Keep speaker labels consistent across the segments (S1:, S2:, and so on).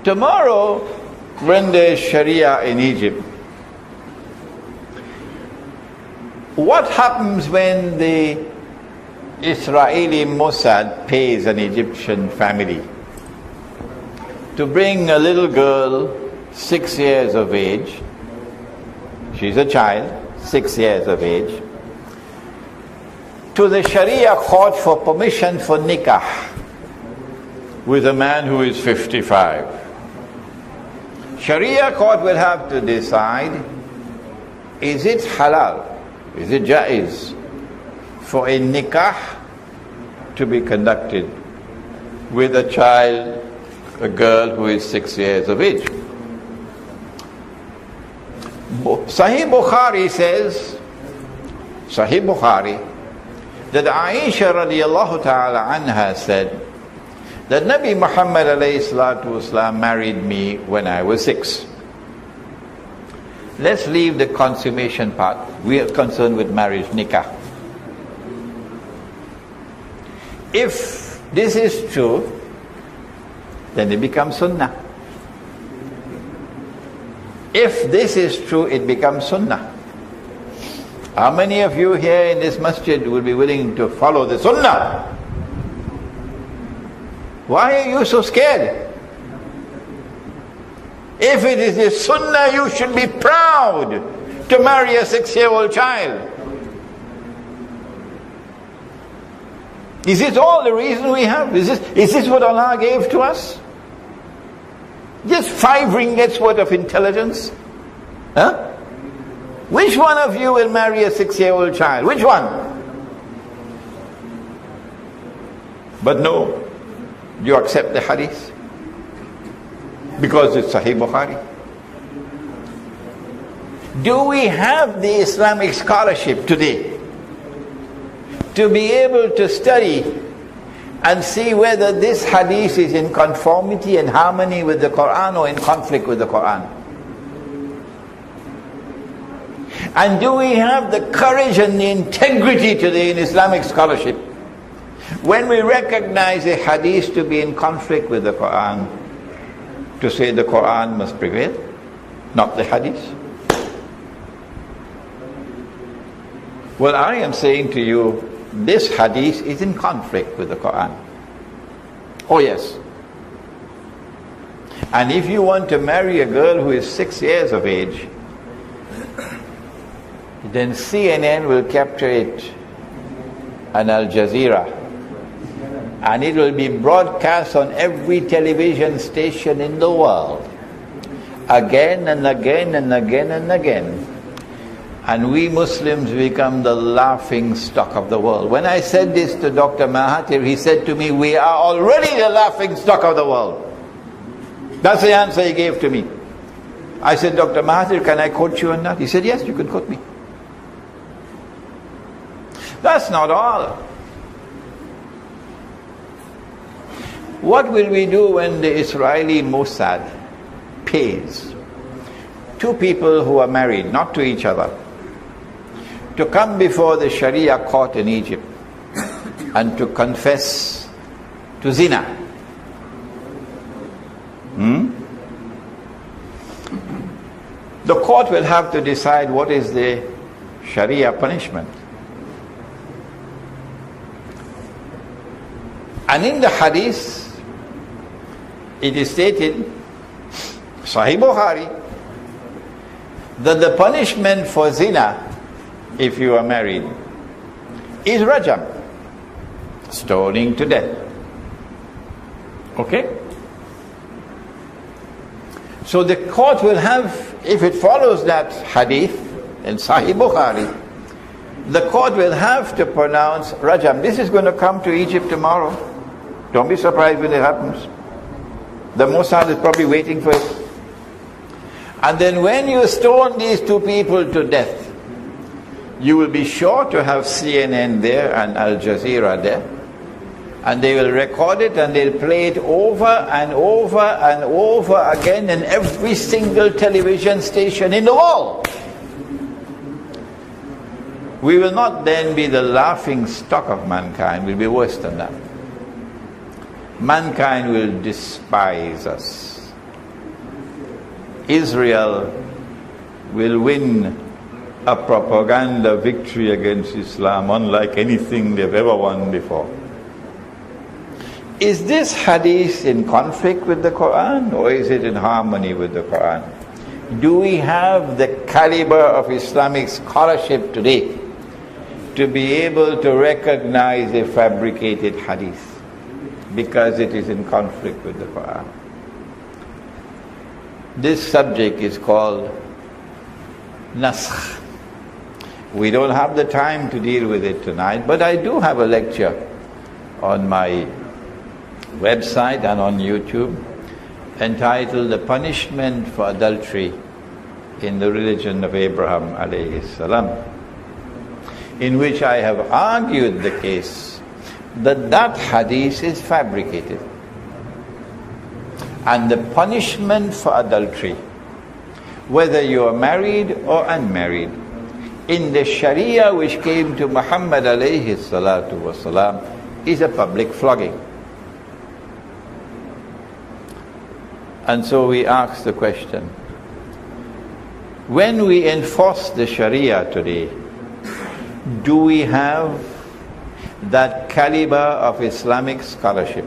S1: Tomorrow, when there's Sharia in Egypt, what happens when the Israeli Mossad pays an Egyptian family to bring a little girl 6 years of age, she's a child, 6 years of age, to the Sharia court for permission for nikah with a man who is 55. Sharia court will have to decide, is it halal, is it jaiz for a nikah to be conducted with a child, a girl who is 6 years of age? Sahih Bukhari says, Sahih Bukhari, that Aisha radiallahu ta'ala anha said that Nabi Muhammad alayhi salatu wasalam married me when I was 6. Let's leave the consummation part. We are concerned with marriage, nikah. If this is true, then it becomes sunnah. If this is true, it becomes sunnah. How many of you here in this masjid will be willing to follow the sunnah? Why are you so scared? If it is the sunnah, you should be proud to marry a 6-year-old child. Is this all the reason we have? Is this what Allah gave to us? Just 5 ringgits worth of intelligence? Huh? Which one of you will marry a 6-year-old child? Which one? But no, you accept the hadith because it's Sahih Bukhari. Do we have the Islamic scholarship today to be able to study and see whether this hadith is in conformity and harmony with the Quran or in conflict with the Quran? And do we have the courage and the integrity today in Islamic scholarship, when we recognize a hadith to be in conflict with the Quran, to say the Quran must prevail, not the hadith? Well, I am saying to you, this hadith is in conflict with the Quran. Oh yes. And if you want to marry a girl who is 6 years of age, then CNN will capture it and Al Jazeera, and it will be broadcast on every television station in the world, again and again and again and again. And we Muslims become the laughing stock of the world. When I said this to Dr. Mahathir, he said to me, we are already the laughing stock of the world. That's the answer he gave to me. I said, Dr. Mahathir, can I quote you on that? He said, yes, you can quote me. That's not all. What will we do when the Israeli Mossad pays 2 people who are married, not to each other, to come before the Sharia court in Egypt and to confess to zina? The court will have to decide what is the Sharia punishment. And in the hadith, it is stated, Sahih Bukhari, that the punishment for zina, if you are married, is rajam, stoning to death. Okay? So the court will have, if it follows that hadith in Sahih Bukhari, the court will have to pronounce rajam. This is going to come to Egypt tomorrow. Don't be surprised when it happens. The Mossad is probably waiting for it. And then when you stone these 2 people to death, you will be sure to have CNN there and Al Jazeera there. And they will record it and they'll play it over and over and over again in every single television station in the world. We will not then be the laughing stock of mankind. We'll be worse than that. Mankind will despise us. Israel will win a propaganda victory against Islam unlike anything they've ever won before. Is this hadith in conflict with the Quran, or is it in harmony with the Quran? Do we have the caliber of Islamic scholarship today to be able to recognize a fabricated hadith because it is in conflict with the Quran? This subject is called Naskh. We don't have the time to deal with it tonight, but I do have a lecture on my website and on YouTube entitled The Punishment for Adultery in the Religion of Abraham alayhi salam, in which I have argued the case that that hadith is fabricated. And the punishment for adultery, whether you are married or unmarried, in the Sharia which came to Muhammad alayhi salatu wasalam, is a public flogging. And so we ask the question, when we enforce the Sharia today, do we have that caliber of Islamic scholarship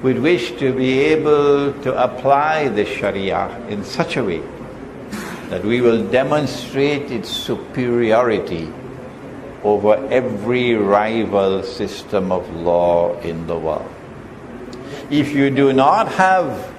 S1: with which to be able to apply the Sharia in such a way that we will demonstrate its superiority over every rival system of law in the world? If you do not have